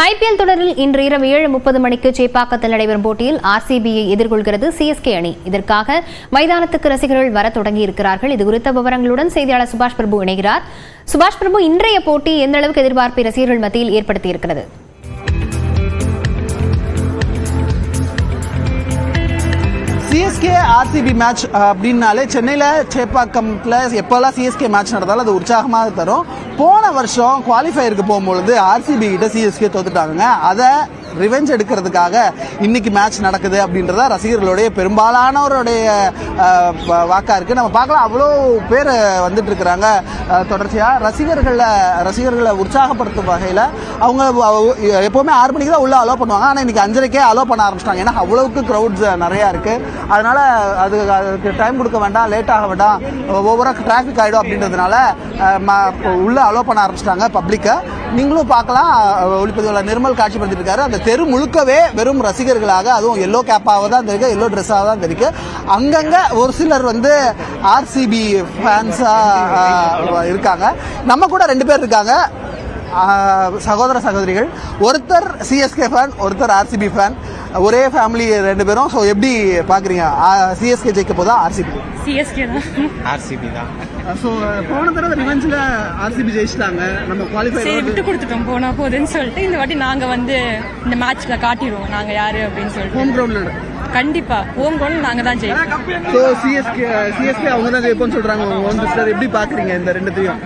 IPL தொடரில் இன்று இரவு 7:30 மணிக்கு சேப்பாக்கத்தில் நடைபெறும் போட்டியில் ஆர்சிபியை எதிர்கொள்கிறது சிஎஸ்கே அணி. இதற்காக மைதானத்துக்கு ரசிகர்கள் வர தொடங்கியிருக்கிறார்கள். இது குறித்த விவரங்களுடன் செய்தியாளர் சுபாஷ் பிரபு இணைகிறார். சுபாஷ் பிரபு, இன்றைய போட்டி எந்த அளவுக்கு எதிர்பார்ப்பை ரசிகர்கள் மத்தியில் ஏற்படுத்தியிருக்கிறது? சிஎஸ்கே ஆர்சிபி மேட்ச் அப்படின்னாலே சென்னையில் சேப்பாக்கம்ல எப்போல்லாம் சிஎஸ்கே மேட்ச் நடந்தாலும் அது உற்சாகமாக தரும். போன வருஷம் குவாலிஃபயருக்கு போகும்பொழுது ஆர்சிபி கிட்ட சிஎஸ்கே தோத்துட்டாங்க. அதை ரிவெஞ்ச் எடுக்கிறதுக்காக இன்னைக்கு மேட்ச் நடக்குது அப்படின்றத ரசிகர்களுடைய பெரும்பாலானவருடைய வாக்கா இருக்கு. நம்ம பார்க்கலாம், அவ்வளோ பேர் வந்துட்டு இருக்கிறாங்க. தொடர்ச்சியாக ரசிகர்களை உற்சாகப்படுத்தும் வகையில் அவங்க எப்போவுமே 6 மணிக்கு தான் உள்ள அலோ பண்ணுவாங்க. ஆனால் இன்னைக்கு 5:30க்கே அலோ பண்ண ஆரம்பிச்சிட்டாங்க. ஏன்னா அவ்வளவுக்கு க்ரௌட்ஸ் நிறையா இருக்கு. அதனால அதுக்கு டைம் கொடுக்க வேண்டாம், லேட் ஆக வேண்டாம், ஓவராக டிராஃபிக் ஆகிடும் அப்படின்றதுனால உள்ள அலோ பண்ண ஆரம்பிச்சிட்டாங்க பப்ளிக்கை. நீங்களும் பார்க்கலாம், ஒளிப்பதிவாளர் நிர்மல் காட்சிப்படுத்திட்டு இருக்காரு. அந்த தெரு முழுக்கவே வெறும் ரசிகர்களாக, அதுவும் எல்லோ கேப்பாக தான் தெரியும், எல்லோ ட்ரெஸ்ஸாக தான் தெரியும். அங்கங்க ஒரு சிலர் வந்து ஆர்சிபி ஃபேன்ஸா இருக்காங்க. நம்ம கூட 2 பேர் இருக்காங்க, சகோதர சகோதரிகள். ஒருத்தர் சிஎஸ்கே ஃபேன், ஒருத்தர் ஆர்சிபி ஃபேன். ஒரே ஃபேமிலி 2 பேரும். ஸோ எப்படி பார்க்குறீங்க? சிஎஸ்கே ஜெயிக்க போதா ஆர்சிபி? சிஎஸ்கே தான். ஆர்சிபி தான். ஸோ போன தடவை ரிவெஞ்சில் ஆர்சிபி ஜெயிச்சிட்டாங்க. நம்ம குவாலிஃபை விட்டு கொடுத்துட்டோம் போனா போதுன்னு சொல்லிட்டு இந்த வாட்டி நாங்கள் வந்து இந்த மேட்ச்ல காட்டிடுவோம் நாங்கள் யாரு அப்படின்னு சொல்லிட்டு. ஹோம் கிரவுண்டில் கண்டிப்பா ஹோம் கிரவுண்ட் நாங்கள் தான் ஜெயிப்போம். ஸோ சிஎஸ்கே அவங்க தான் ஜெயிப்போம்னு சொல்றாங்க. சார் எப்படி பார்க்குறீங்க இந்த 2த்தையும்?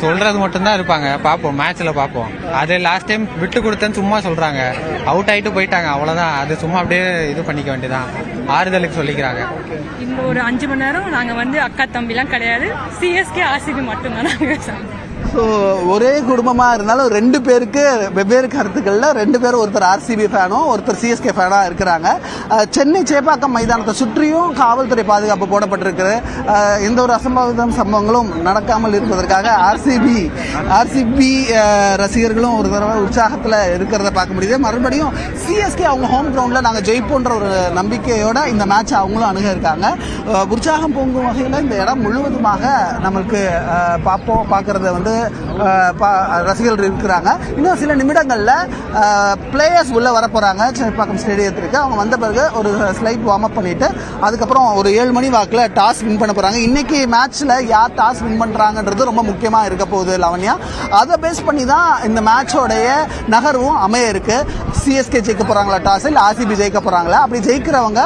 சொல்றது மட்டும்தான் இருப்பாங்க, பார்ப்போம், மேட்ச்ல பார்ப்போம். அது லாஸ்ட் டைம் விட்டு கொடுத்தேன்னு சும்மா சொல்றாங்க, அவுட் ஆயிட்டு போயிட்டாங்க, அவ்வளவுதான். அது சும்மா அப்படியே இது பண்ணிக்க வேண்டியதான், ஆறுதலுக்கு சொல்லிக்கிறாங்க. இந்த ஒரு 5 மணி நேரம் நாங்க வந்து அக்கா தம்பிலாம் கிடையாது, சிஎஸ்கே ஆர்சிபி மட்டும்தான் நாங்கள். ஸோ ஒரே குடும்பமாக இருந்தாலும் 2 பேருக்கு வெவ்வேறு கருத்துக்களில் 2 பேரும், ஒருத்தர் ஆர்சிபி ஃபேனும் ஒருத்தர் சிஎஸ்கே ஃபேனாக இருக்கிறாங்க. சென்னை சேப்பாக்கம் மைதானத்தை சுற்றியும் காவல்துறை பாதுகாப்பு போடப்பட்டிருக்கு. எந்த ஒரு சம்பவங்களும் நடக்காமல் இருப்பதற்காக ஆர்சிபி ரசிகர்களும் ஒரு தடவை உற்சாகத்தில் இருக்கிறத பார்க்க முடியுது. மறுபடியும் சிஎஸ்கே அவங்க ஹோம் கிரவுண்டில் நாங்கள் ஜெயிப்போன்ற ஒரு நம்பிக்கையோட இந்த மேட்ச் அவங்களும் அணுக இருக்காங்க. உற்சாகம் பொங்கும் வகையில் இந்த இடம் முழுவதுமாக நம்மளுக்கு பார்க்கறத வந்து ரசிகர்கள் இருக்கிறாங்க. இன்னும் சில நிமிடங்கள்ல பிளேயர்ஸ் உள்ள வர போறாங்க சேப்பாக்கம் ஸ்டேடியத்திற்கு. அவங்க வந்த பிறகு ஒரு ஸ்லைட் வார்ம் அப் பண்ணிட்டு அதுக்கப்புறம் ஒரு 7 மணி வாக்குல டாஸ் வின் பண்ண போறாங்க. இன்னைக்கு மேட்ச்ல யார் டாஸ் வின் பண்றாங்கன்றது ரொம்ப முக்கியமா இருக்க போகுது லவன்யா. அதை பேஸ் பண்ணி தான் இந்த மேட்சோடைய நகர்வும் அமைய இருக்கு. சிஎஸ்கே ஜெயிக்க போறாங்களா டாஸ், இல்ல ஆர்சிபி ஜெயிக்க போறாங்களா? அப்படி ஜெயிக்கிறவங்க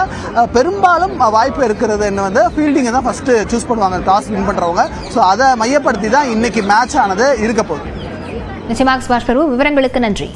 பெரும்பாலும் வாய்ப்பு இருக்கிறது வந்து ஃபீல்டிங்கை தான் ஃபர்ஸ்ட் சூஸ் பண்ணுவாங்க, டாஸ் வின் பண்றவங்க. ஸோ அதை மையப்படுத்தி தான் இன்னைக்கு மேட்ச் ஆனது இருக்க போகுது. நிச்சயமாக சுபாஷ் பிரபு, விவரங்களுக்கு நன்றி.